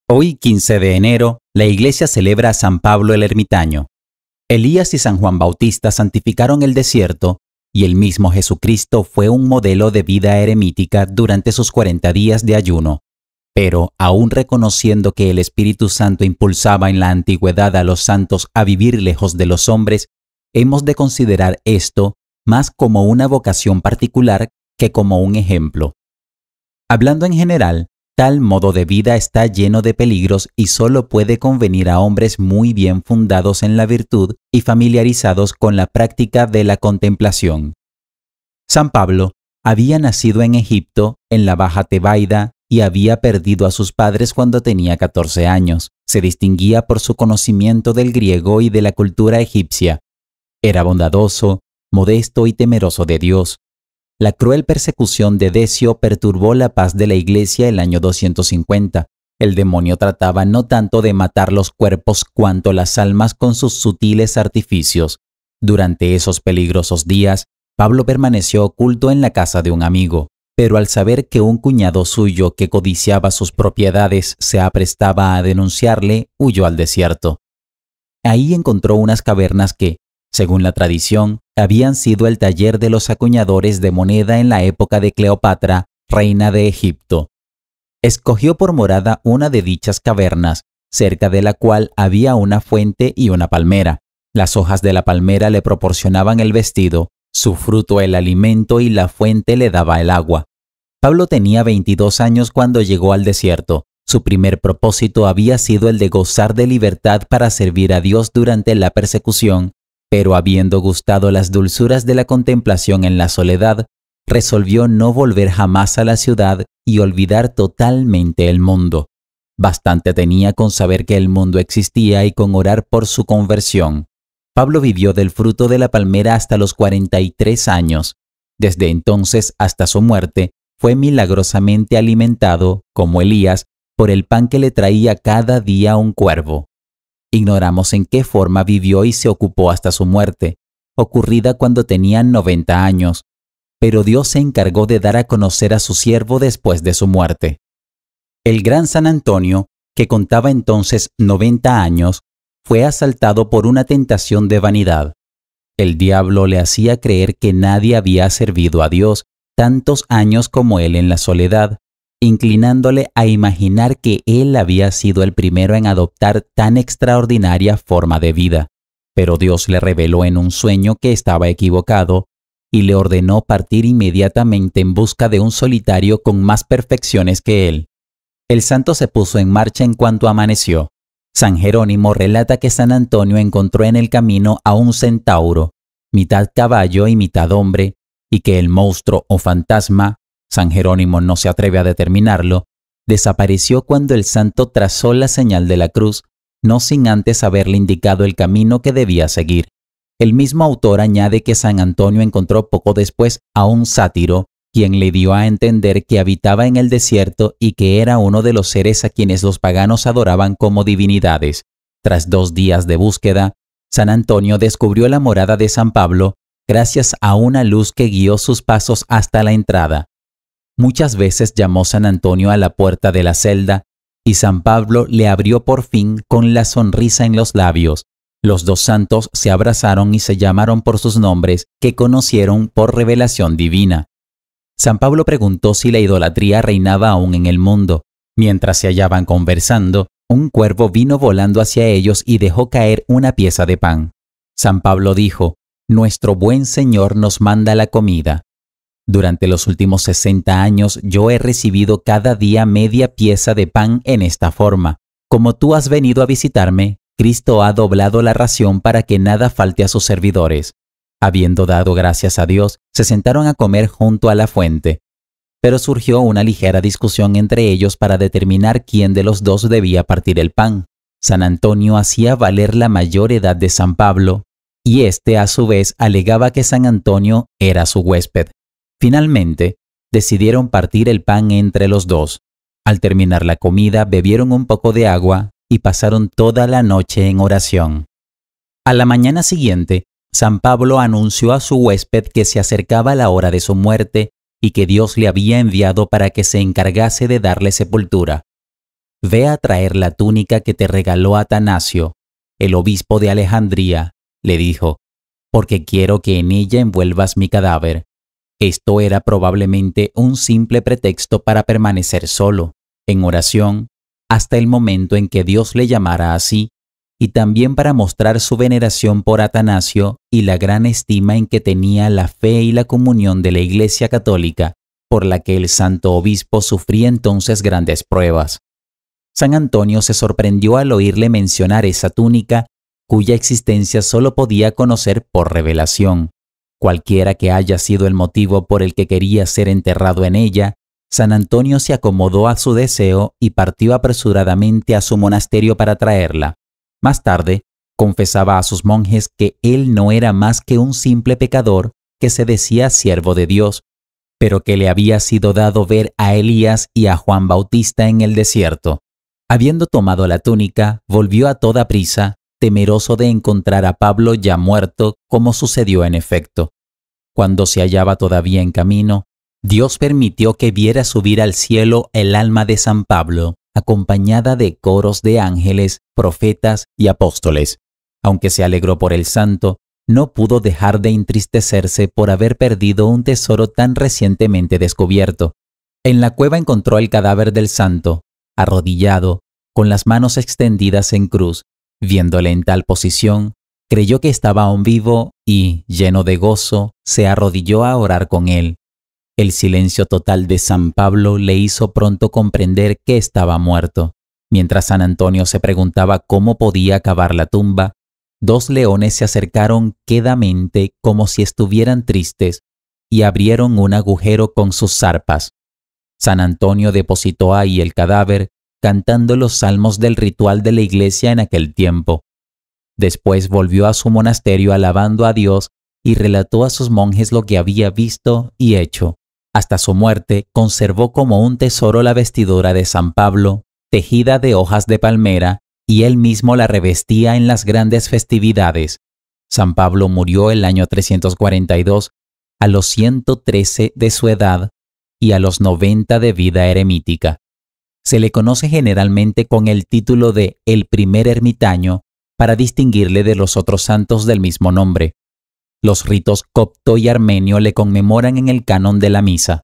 Hoy, 15 de enero, la Iglesia celebra a San Pablo el Ermitaño. Elías y San Juan Bautista santificaron el desierto y el mismo Jesucristo fue un modelo de vida eremítica durante sus 40 días de ayuno. Pero, aún reconociendo que el Espíritu Santo impulsaba en la antigüedad a los santos a vivir lejos de los hombres, hemos de considerar esto más como una vocación particular que como un ejemplo. Hablando en general, tal modo de vida está lleno de peligros y solo puede convenir a hombres muy bien fundados en la virtud y familiarizados con la práctica de la contemplación. San Pablo había nacido en Egipto, en la Baja Tebaida, y había perdido a sus padres cuando tenía 14 años. Se distinguía por su conocimiento del griego y de la cultura egipcia. Era bondadoso, modesto y temeroso de Dios. La cruel persecución de Decio perturbó la paz de la Iglesia el año 250. El demonio trataba no tanto de matar los cuerpos cuanto las almas con sus sutiles artificios. Durante esos peligrosos días, Pablo permaneció oculto en la casa de un amigo, pero al saber que un cuñado suyo que codiciaba sus propiedades se aprestaba a denunciarle, huyó al desierto. Ahí encontró unas cavernas que, según la tradición, habían sido el taller de los acuñadores de moneda en la época de Cleopatra, reina de Egipto. Escogió por morada una de dichas cavernas, cerca de la cual había una fuente y una palmera. Las hojas de la palmera le proporcionaban el vestido, su fruto el alimento y la fuente le daba el agua. Pablo tenía 22 años cuando llegó al desierto. Su primer propósito había sido el de gozar de libertad para servir a Dios durante la persecución, pero habiendo gustado las dulzuras de la contemplación en la soledad, resolvió no volver jamás a la ciudad y olvidar totalmente el mundo. Bastante tenía con saber que el mundo existía y con orar por su conversión. Pablo vivió del fruto de la palmera hasta los 43 años. Desde entonces hasta su muerte, fue milagrosamente alimentado, como Elías, por el pan que le traía cada día un cuervo. Ignoramos en qué forma vivió y se ocupó hasta su muerte, ocurrida cuando tenía 90 años, pero Dios se encargó de dar a conocer a su siervo después de su muerte. El gran San Antonio, que contaba entonces 90 años, fue asaltado por una tentación de vanidad. El diablo le hacía creer que nadie había servido a Dios tantos años como él en la soledad, inclinándole a imaginar que él había sido el primero en adoptar tan extraordinaria forma de vida. Pero Dios le reveló en un sueño que estaba equivocado y le ordenó partir inmediatamente en busca de un solitario con más perfecciones que él. El santo se puso en marcha en cuanto amaneció. San Jerónimo relata que San Antonio encontró en el camino a un centauro, mitad caballo y mitad hombre, y que el monstruo o fantasma, San Jerónimo no se atreve a determinarlo, desapareció cuando el santo trazó la señal de la cruz, no sin antes haberle indicado el camino que debía seguir. El mismo autor añade que San Antonio encontró poco después a un sátiro, quien le dio a entender que habitaba en el desierto y que era uno de los seres a quienes los paganos adoraban como divinidades. Tras 2 días de búsqueda, San Antonio descubrió la morada de San Pablo gracias a una luz que guió sus pasos hasta la entrada. Muchas veces llamó San Antonio a la puerta de la celda y San Pablo le abrió por fin con la sonrisa en los labios. Los dos santos se abrazaron y se llamaron por sus nombres que conocieron por revelación divina. San Pablo preguntó si la idolatría reinaba aún en el mundo. Mientras se hallaban conversando, un cuervo vino volando hacia ellos y dejó caer una pieza de pan. San Pablo dijo: «Nuestro buen Señor nos manda la comida. Durante los últimos 60 años yo he recibido cada día media pieza de pan en esta forma. Como tú has venido a visitarme, Cristo ha doblado la ración para que nada falte a sus servidores». Habiendo dado gracias a Dios, se sentaron a comer junto a la fuente. Pero surgió una ligera discusión entre ellos para determinar quién de los dos debía partir el pan. San Antonio hacía valer la mayor edad de San Pablo, y éste a su vez alegaba que San Antonio era su huésped. Finalmente, decidieron partir el pan entre los dos. Al terminar la comida, bebieron un poco de agua y pasaron toda la noche en oración. A la mañana siguiente, San Pablo anunció a su huésped que se acercaba la hora de su muerte y que Dios le había enviado para que se encargase de darle sepultura. ve a traer la túnica que te regaló Atanasio, el obispo de Alejandría, le dijo, porque quiero que en ella envuelvas mi cadáver. Esto era probablemente un simple pretexto para permanecer solo, en oración, hasta el momento en que Dios le llamara así, y también para mostrar su veneración por Atanasio y la gran estima en que tenía la fe y la comunión de la Iglesia Católica, por la que el santo obispo sufría entonces grandes pruebas. San Antonio se sorprendió al oírle mencionar esa túnica, cuya existencia solo podía conocer por revelación. Cualquiera que haya sido el motivo por el que quería ser enterrado en ella, San Antonio se acomodó a su deseo y partió apresuradamente a su monasterio para traerla. Más tarde, confesaba a sus monjes que él no era más que un simple pecador que se decía siervo de Dios, pero que le había sido dado ver a Elías y a Juan Bautista en el desierto. Habiendo tomado la túnica, volvió a toda prisa, temeroso de encontrar a Pablo ya muerto, como sucedió en efecto. Cuando se hallaba todavía en camino, Dios permitió que viera subir al cielo el alma de San Pablo, acompañada de coros de ángeles, profetas y apóstoles. Aunque se alegró por el santo, no pudo dejar de entristecerse por haber perdido un tesoro tan recientemente descubierto. En la cueva encontró el cadáver del santo, arrodillado, con las manos extendidas en cruz. Viéndole en tal posición, creyó que estaba aún vivo y, lleno de gozo, se arrodilló a orar con él. El silencio total de San Pablo le hizo pronto comprender que estaba muerto. Mientras San Antonio se preguntaba cómo podía cavar la tumba, 2 leones se acercaron quedamente como si estuvieran tristes y abrieron un agujero con sus zarpas. San Antonio depositó ahí el cadáver, cantando los salmos del ritual de la iglesia en aquel tiempo. Después volvió a su monasterio alabando a Dios y relató a sus monjes lo que había visto y hecho. Hasta su muerte conservó como un tesoro la vestidura de San Pablo, tejida de hojas de palmera, y él mismo la revestía en las grandes festividades. San Pablo murió el año 342, a los 113 de su edad y a los 90 de vida eremítica. Se le conoce generalmente con el título de el primer ermitaño para distinguirle de los otros santos del mismo nombre. Los ritos copto y armenio le conmemoran en el canon de la misa.